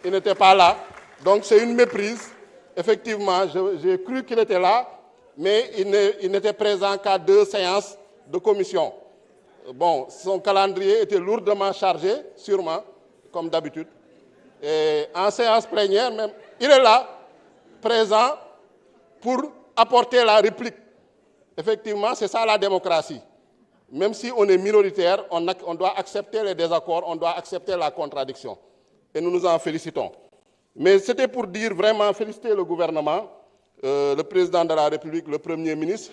il n'était pas là. Donc c'est une méprise. Effectivement, j'ai cru qu'il était là, mais il n'était présent qu'à 2 séances de commission. Bon, son calendrier était lourdement chargé, sûrement, comme d'habitude. Et en séance plénière, même, il est là, présent, pour apporter la réplique. Effectivement, c'est ça la démocratie. Même si on est minoritaire, on doit accepter les désaccords, on doit accepter la contradiction. Et nous nous en félicitons. Mais c'était pour dire vraiment, féliciter le gouvernement, le président de la République, le Premier ministre,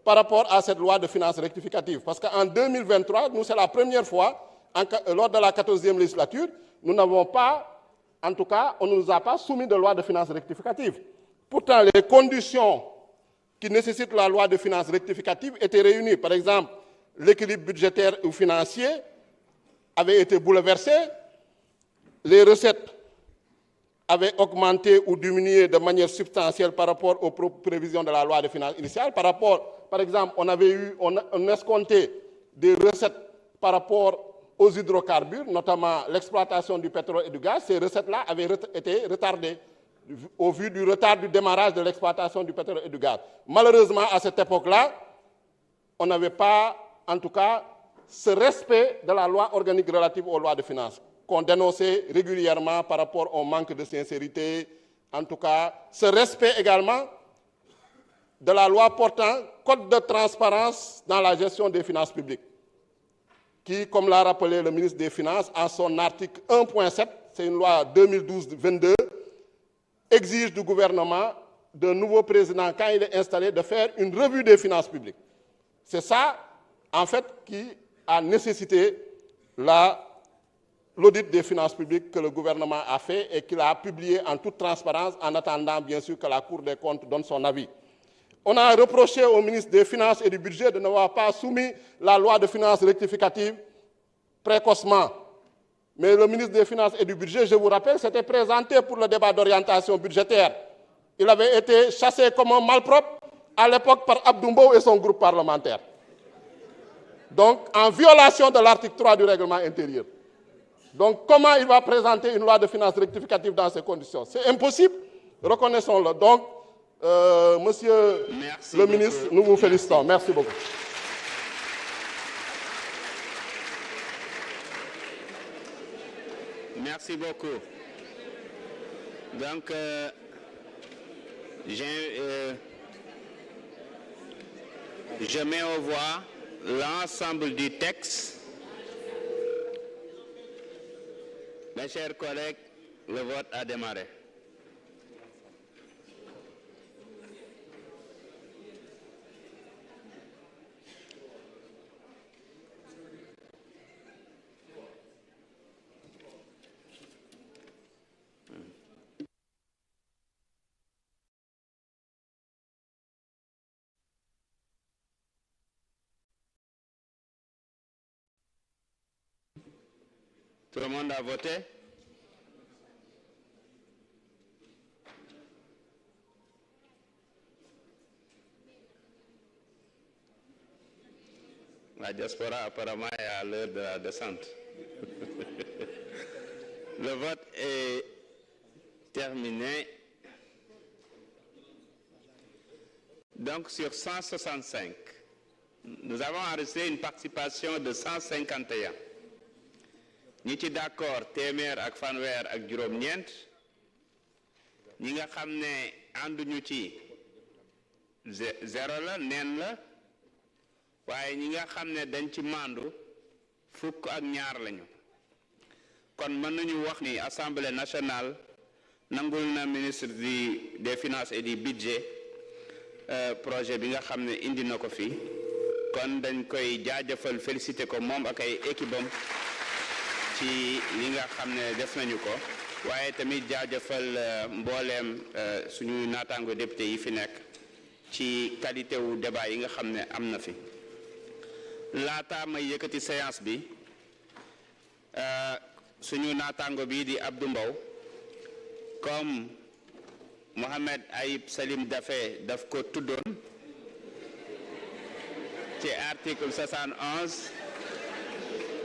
par rapport à cette loi de finances rectificative. Parce qu'en 2023, nous, c'est la première fois, lors de la 14e législature, nous n'avons pas, en tout cas, on ne nous a pas soumis de loi de finances rectificative. Pourtant, les conditions qui nécessitent la loi de finances rectificative étaient réunies. Par exemple, l'équilibre budgétaire ou financier avait été bouleversé, les recettes avaient augmenté ou diminué de manière substantielle par rapport aux prévisions de la loi de finances initiale. Par exemple, on escomptait des recettes par rapport aux hydrocarbures, notamment l'exploitation du pétrole et du gaz. Ces recettes-là avaient été retardées au vu du retard du démarrage de l'exploitation du pétrole et du gaz. Malheureusement, à cette époque-là, on n'avait pas, en tout cas, ce respect de la loi organique relative aux lois de finances, qu'on dénonçait régulièrement par rapport au manque de sincérité, en tout cas, ce respect également de la loi portant code de transparence dans la gestion des finances publiques, qui, comme l'a rappelé le ministre des Finances, en son article 1.7, c'est une loi 2012-22, exige du gouvernement, d'un nouveau président, quand il est installé, de faire une revue des finances publiques. C'est ça, en fait, qui a nécessité l'audit des finances publiques que le gouvernement a fait et qu'il a publié en toute transparence, en attendant, bien sûr, que la Cour des comptes donne son avis. On a reproché au ministre des Finances et du Budget de n'avoir pas soumis la loi de finances rectificative précocement. Mais le ministre des Finances et du Budget, je vous rappelle, s'était présenté pour le débat d'orientation budgétaire. Il avait été chassé comme un malpropre à l'époque par Abdoumbo et son groupe parlementaire. Donc, en violation de l'article 3 du règlement intérieur. Donc, comment il va présenter une loi de finances rectificative dans ces conditions? C'est impossible, reconnaissons-le. Donc, monsieur le ministre, nous vous félicitons. Merci beaucoup. Merci beaucoup. Donc, je mets au voix l'ensemble du texte. Mes chers collègues, le vote a démarré. Tout le monde a voté? La diaspora apparemment est à l'heure de la descente. Le vote est terminé. Donc sur 165, nous avons enregistré une participation de 151. ñi ci d'accord téeméer ak fanweer ak juróom-ñeent ñi nga xam ne ànduñu ci zéro la neen la waaye ñi nga xam ne dañ ci mandu fukk ak ñaar lañu kon mën nañu wax ni Assemblée nationale nangul na ministre des finances et du budget projet bi nga xam ne indi na ko fi kon dañ koy jaajëfal féliciter ko moom ak ay équipe am ci li nga xam ne def nañu ko waaye tamit jaajëfal mbooleem suñu naataango député yi fi nekk ci qualité wu débat yi nga xam ne am na fi laata may yëkkati séance bi suñu naataango bi di Abdou Mbow comme Mohamed Ayib Salim Daffé daf ko tuddoon ci article 71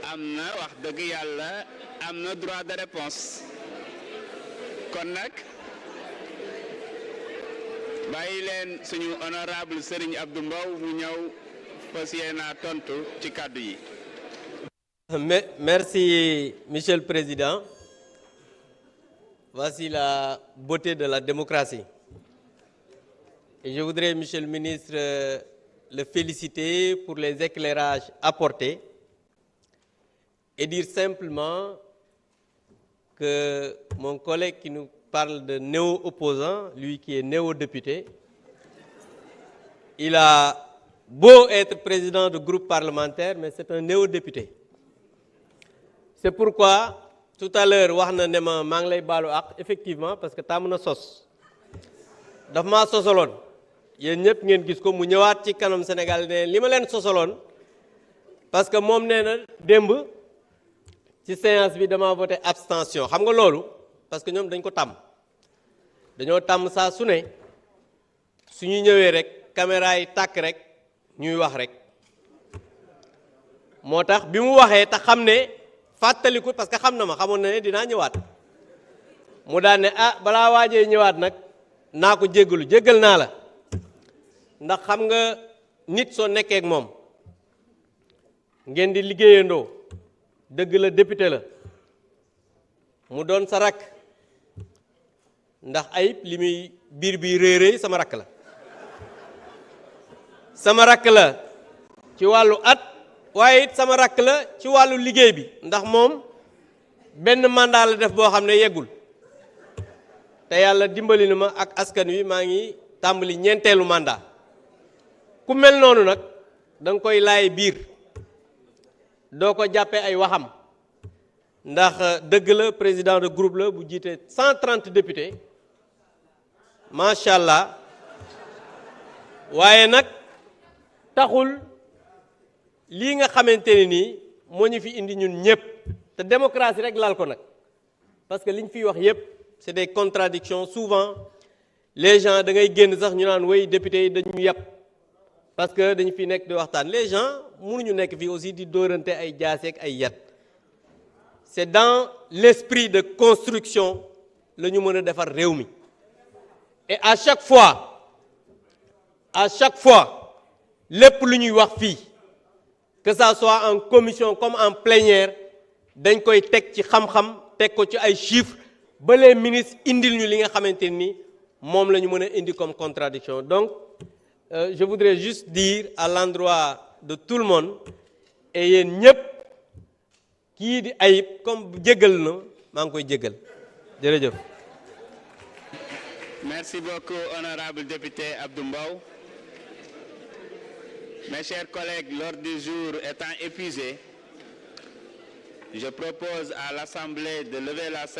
am na wax dëgg yàlla am na droit de réponse kon nag bàyyi leen suñu honorable Serigne Abdou Mbow mu ñëw fas yéene tontu ci kàddu yi. Merci, Monsieur le Président. Voici la beauté de la démocratie. Et je voudrais, Monsieur le Ministre, le féliciter pour les éclairages apportés et dire simplement que mon collègue qui nous parle de néo-opposant, lui qui est néo-député, il a beau être président de groupe parlementaire, mais c'est un néo-député. C'est pourquoi tout à l'heure wax na ne ma maa ngi lay baalu ak effectivement parce que tàmm na sos daf maa sosaloon yéen ñëpp ngeen gis ko mu ñëwaat ci kanam Sénégal ne li ma leen sosaloon parce que moom nee na démb ci séance bi dama voté abstention xam nga loolu parce que ñoom dañ ko tàmm dañoo tàmm saa su ne suñu ñëwee rek caméra yi tàkk rek ñuy wax rek moo tax bi mu waxee te xam ne fàttaliku parce que xam na ma xamoon na ne dinaa ñëwaat mu daan ne ah balaa waajee ñëwaat nag naa ko jéggal naa la ndax xam nga nit soo nekkee ak moom ngeen di liggéeyandoo dëgg la député la mu doon sa rakk ndax Ayib li muy biir bi réy sama rakk la ci wàllu at waaye it sama rakk la ci wàllu liggéey bi ndax moom benn mandat la def boo xam ne yeggul te yàlla dimbali na ma ak askan wi maa ngi tàmbali ñeenteelu mandat ku mel noonu nag da nga koy laay biir doo ko jàppee ay waxam ndax dëgg la président de groupe la bu jiite 130 députés macha allah waaye nag taxul lii nga xamante ne nii moo ñu fi indi ñun ñëpp te démocratie rek laal ko nag parce que li ñu fiy wax yëpp c'est des contradictions souvent les gens da ngay génn sax ñu naan way député yi dañu yàpp parce que dañu fi nekk di waxtaan les gens mënuñu nekk fii aussi di dóorante ay jaaseeg ay yat c'est dans l'esprit de construction la ñu mën a defar réew mi et à chaque fois lépp lu ñuy wax fii que ça soit en commission comme en plénière dañ koy teg ci xam-xam teg ko ci ay chiffres ba les ministres indil ñu li nga xamante ni moom la ñu mën a indi comme contradiction donc je voudrais juste dire à l'endroit de tout le monde et yéen ñëpp kii di Ayib comme jéggal na maa ngi koy jéggal jërëjëf. Merci beaucoup honorable député Abdou Mbow. Mes chers collègues, l'ordre du jour étant épuisé, je propose à l'Assemblée de lever la séance.